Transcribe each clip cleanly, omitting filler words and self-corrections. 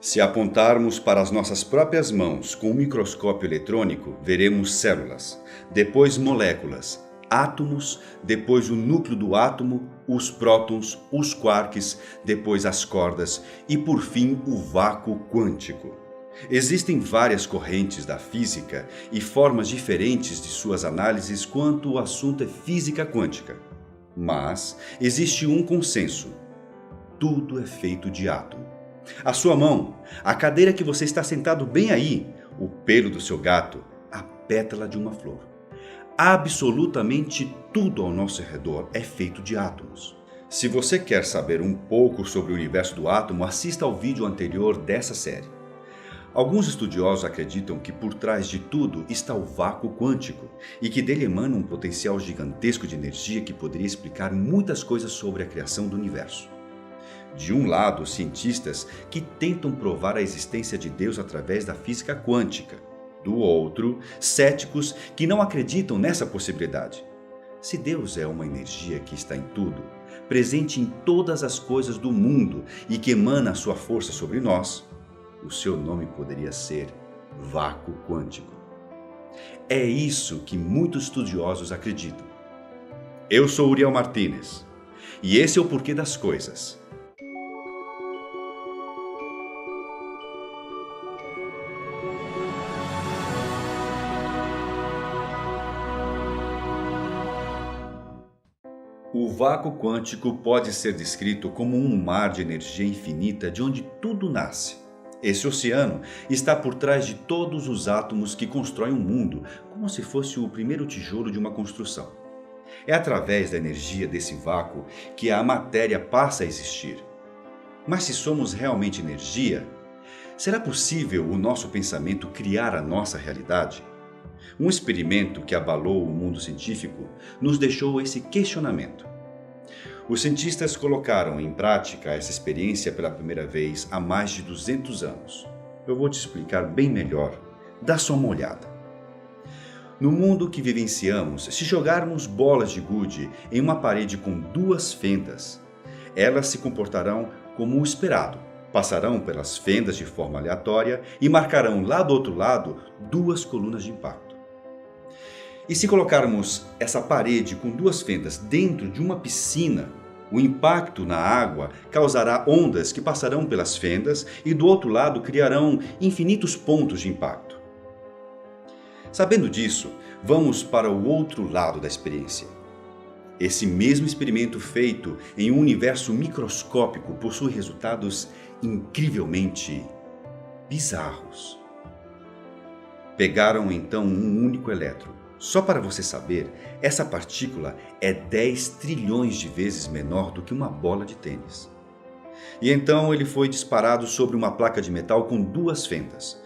Se apontarmos para as nossas próprias mãos com um microscópio eletrônico, veremos células, depois moléculas, átomos, depois o núcleo do átomo, os prótons, os quarks, depois as cordas e, por fim, o vácuo quântico. Existem várias correntes da física e formas diferentes de suas análises quanto o assunto é física quântica. Mas existe um consenso: tudo é feito de átomo. A sua mão, a cadeira que você está sentado bem aí, o pelo do seu gato, a pétala de uma flor. Absolutamente tudo ao nosso redor é feito de átomos. Se você quer saber um pouco sobre o universo do átomo, assista ao vídeo anterior dessa série. Alguns estudiosos acreditam que por trás de tudo está o vácuo quântico e que dele emana um potencial gigantesco de energia que poderia explicar muitas coisas sobre a criação do universo. De um lado, cientistas que tentam provar a existência de Deus através da física quântica. Do outro, céticos que não acreditam nessa possibilidade. Se Deus é uma energia que está em tudo, presente em todas as coisas do mundo e que emana a sua força sobre nós, o seu nome poderia ser vácuo quântico. É isso que muitos estudiosos acreditam. Eu sou Uriel Martínez e esse é o Porquê das Coisas. O vácuo quântico pode ser descrito como um mar de energia infinita de onde tudo nasce. Esse oceano está por trás de todos os átomos que constroem o mundo, como se fosse o primeiro tijolo de uma construção. É através da energia desse vácuo que a matéria passa a existir. Mas se somos realmente energia, será possível o nosso pensamento criar a nossa realidade? Um experimento que abalou o mundo científico nos deixou esse questionamento. Os cientistas colocaram em prática essa experiência pela primeira vez há mais de 200 anos. Eu vou te explicar bem melhor. Dá só uma olhada. No mundo que vivenciamos, se jogarmos bolas de gude em uma parede com duas fendas, elas se comportarão como o esperado. Passarão pelas fendas de forma aleatória e marcarão lá do outro lado duas colunas de impacto. E se colocarmos essa parede com duas fendas dentro de uma piscina, o impacto na água causará ondas que passarão pelas fendas e do outro lado criarão infinitos pontos de impacto. Sabendo disso, vamos para o outro lado da experiência. Esse mesmo experimento feito em um universo microscópico possui resultados incrivelmente bizarros. Pegaram então um único elétron. Só para você saber, essa partícula é 10 trilhões de vezes menor do que uma bola de tênis. E então ele foi disparado sobre uma placa de metal com duas fendas.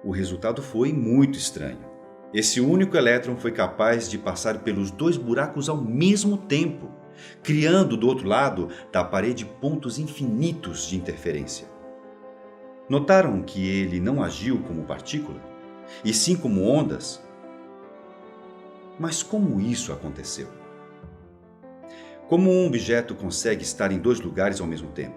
O resultado foi muito estranho. Esse único elétron foi capaz de passar pelos dois buracos ao mesmo tempo, criando do outro lado da parede pontos infinitos de interferência. Notaram que ele não agiu como partícula, e sim como ondas? Mas como isso aconteceu? Como um objeto consegue estar em dois lugares ao mesmo tempo?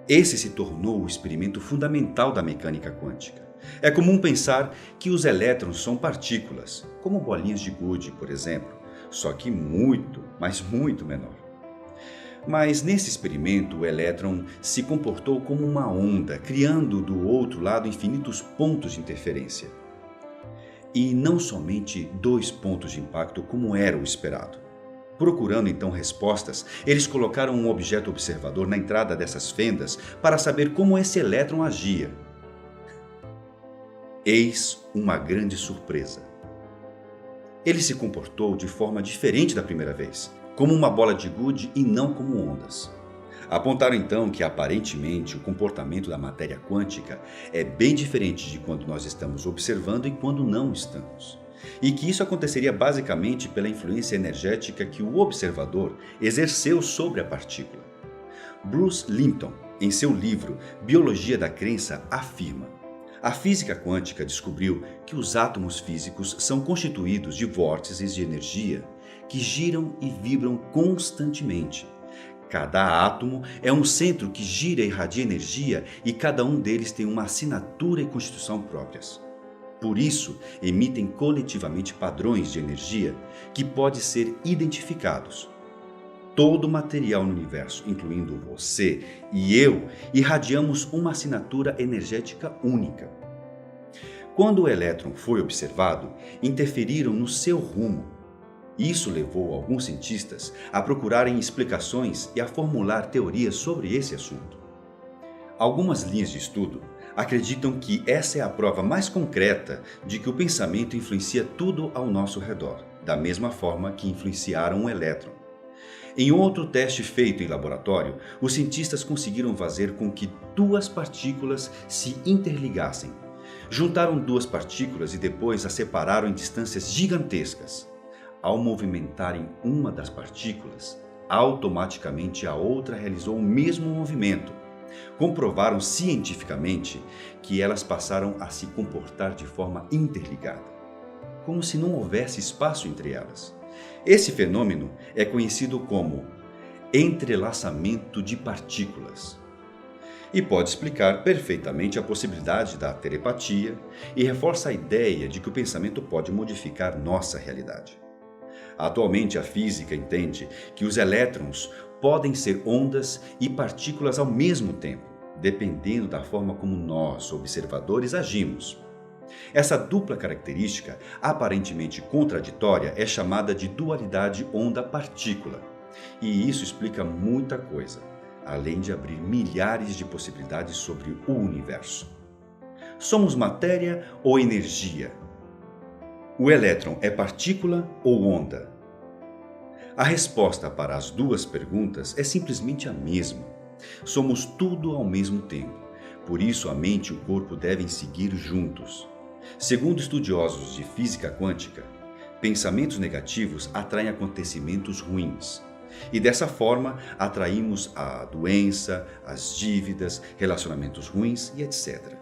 Esse se tornou o experimento fundamental da mecânica quântica. É comum pensar que os elétrons são partículas, como bolinhas de gude, por exemplo, só que muito, mas muito menor. Mas nesse experimento o elétron se comportou como uma onda, criando do outro lado infinitos pontos de interferência. E não somente dois pontos de impacto como era o esperado. Procurando então respostas, eles colocaram um objeto observador na entrada dessas fendas para saber como esse elétron agia. Eis uma grande surpresa. Ele se comportou de forma diferente da primeira vez, como uma bola de gude e não como ondas. Apontaram então que aparentemente o comportamento da matéria quântica é bem diferente de quando nós estamos observando e quando não estamos. E que isso aconteceria basicamente pela influência energética que o observador exerceu sobre a partícula. Bruce Lipton, em seu livro Biologia da Crença, afirma: a física quântica descobriu que os átomos físicos são constituídos de vórtices de energia que giram e vibram constantemente. Cada átomo é um centro que gira e irradia energia e cada um deles tem uma assinatura e constituição próprias. Por isso, emitem coletivamente padrões de energia que podem ser identificados. Todo material no universo, incluindo você e eu, irradiamos uma assinatura energética única. Quando o elétron foi observado, interferiram no seu rumo. Isso levou alguns cientistas a procurarem explicações e a formular teorias sobre esse assunto. Algumas linhas de estudo acreditam que essa é a prova mais concreta de que o pensamento influencia tudo ao nosso redor, da mesma forma que influenciaram o elétron. Em outro teste feito em laboratório, os cientistas conseguiram fazer com que duas partículas se interligassem. Juntaram duas partículas e depois as separaram em distâncias gigantescas. Ao movimentarem uma das partículas, automaticamente a outra realizou o mesmo movimento. Comprovaram cientificamente que elas passaram a se comportar de forma interligada, como se não houvesse espaço entre elas. Esse fenômeno é conhecido como entrelaçamento de partículas e pode explicar perfeitamente a possibilidade da telepatia e reforça a ideia de que o pensamento pode modificar nossa realidade. Atualmente, a física entende que os elétrons podem ser ondas e partículas ao mesmo tempo, dependendo da forma como nós, observadores, agimos. Essa dupla característica, aparentemente contraditória, é chamada de dualidade onda-partícula. E isso explica muita coisa, além de abrir milhares de possibilidades sobre o universo. Somos matéria ou energia? O elétron é partícula ou onda? A resposta para as duas perguntas é simplesmente a mesma. Somos tudo ao mesmo tempo. Por isso, a mente e o corpo devem seguir juntos. Segundo estudiosos de física quântica, pensamentos negativos atraem acontecimentos ruins. E dessa forma, atraímos a doença, as dívidas, relacionamentos ruins e etc.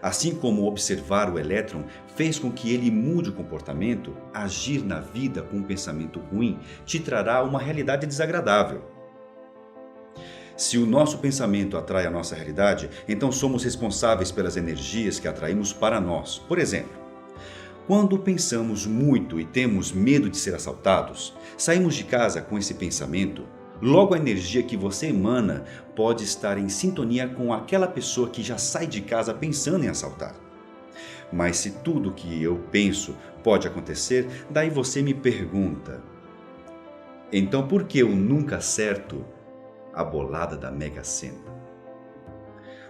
Assim como observar o elétron fez com que ele mude o comportamento, agir na vida com um pensamento ruim te trará uma realidade desagradável. Se o nosso pensamento atrai a nossa realidade, então somos responsáveis pelas energias que atraímos para nós. Por exemplo, quando pensamos muito e temos medo de ser assaltados, saímos de casa com esse pensamento, logo a energia que você emana pode estar em sintonia com aquela pessoa que já sai de casa pensando em assaltar. Mas se tudo que eu penso pode acontecer, daí você me pergunta: então por que eu nunca acerto a bolada da Mega Sena?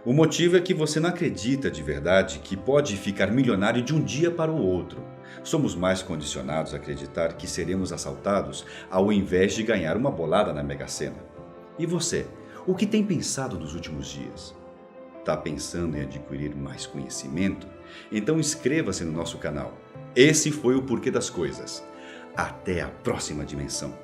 O motivo é que você não acredita de verdade que pode ficar milionário de um dia para o outro. Somos mais condicionados a acreditar que seremos assaltados ao invés de ganhar uma bolada na Mega Sena. E você, o que tem pensado nos últimos dias? Está pensando em adquirir mais conhecimento? Então inscreva-se no nosso canal. Esse foi o Porquê das Coisas. Até a próxima dimensão.